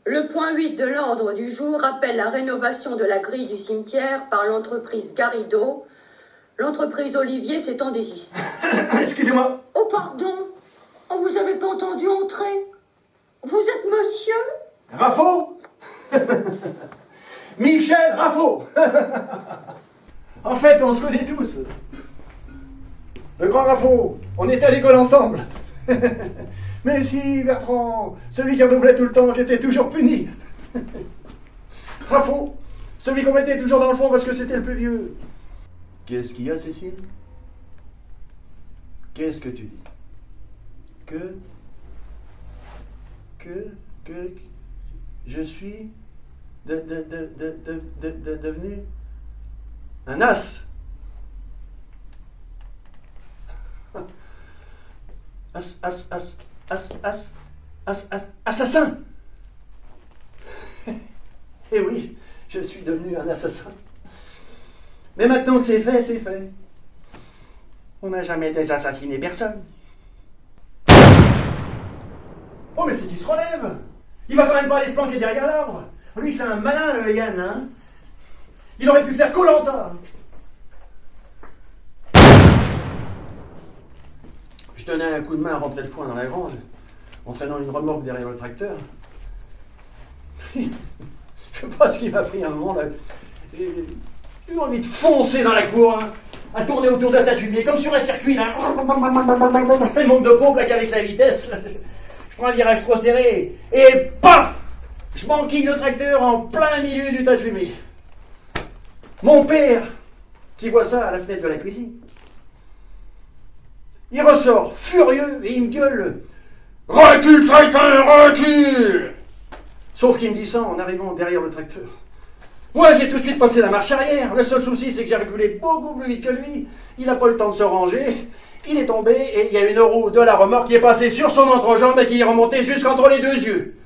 Le point 8 de l'ordre du jour appelle la rénovation de la grille du cimetière par l'entreprise Garrido. L'entreprise Olivier s'est en désisté. Excusez-moi. Oh, pardon. Oh, vous avez pas entendu entrer? Vous êtes monsieur? Raffo. Michel Raffo. En fait, on se connaît tous. Le grand Raffo, on était à l'école ensemble. Mais si, Bertrand, celui qui redoublait tout le temps, qui était toujours puni. Raffo, celui qu'on mettait toujours dans le fond parce que c'était le plus vieux. Qu'est-ce qu'il y a, Cécile? Qu'est-ce que tu dis? Que je suis devenu un as. Assassin. Eh oui, je suis devenu un assassin. Mais maintenant que c'est fait, c'est fait. On n'a jamais déjà assassiné personne. Oh, mais c'est qu'il se relève. Il va quand même pas aller se planquer derrière l'arbre. Lui, c'est un malin, le Yann, hein. Il aurait pu faire Koh-Lanta. Je donnais un coup de main à rentrer le foin dans la grange, en traînant une remorque derrière le tracteur. Je sais pas ce qui m'a pris un moment, là. J'ai eu envie de foncer dans la cour, hein, à tourner autour d'un tas de fumier, comme sur un circuit, là. Il manque de pompe, là, qu'avec la vitesse. Je prends un virage trop serré, et paf! Je m'enquille le tracteur en plein milieu du tas de fumée. Mon père, qui voit ça à la fenêtre de la cuisine, il ressort furieux et il me gueule « Recule, tracteur, recule !» Sauf qu'il me dit ça en arrivant derrière le tracteur. Moi, j'ai tout de suite passé la marche arrière. Le seul souci, c'est que j'ai reculé beaucoup plus vite que lui. Il n'a pas eu le temps de se ranger. Il est tombé et il y a une roue de la remorque qui est passée sur son entrejambe et qui est remontée jusqu'entre les deux yeux.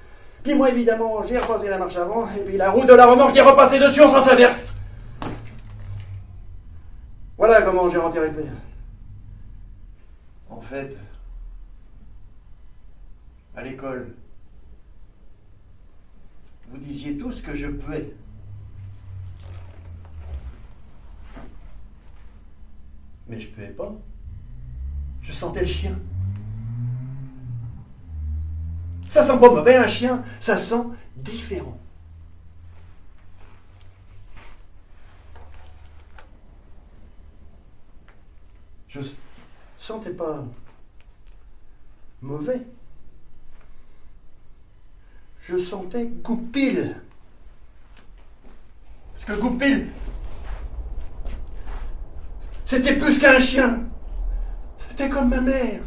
Puis moi, évidemment, j'ai repassé la marche avant et puis la roue de la remorque est repassée dessus en sens inverse. Voilà comment j'ai enterré le père. En fait, à l'école, vous disiez tous que je puais. Mais je puais pas. Je sentais le chien. Ça sent pas mauvais, un chien, ça sent différent. Je sentais pas mauvais. Je sentais Goupil. Parce que Goupil, c'était plus qu'un chien. C'était comme ma mère.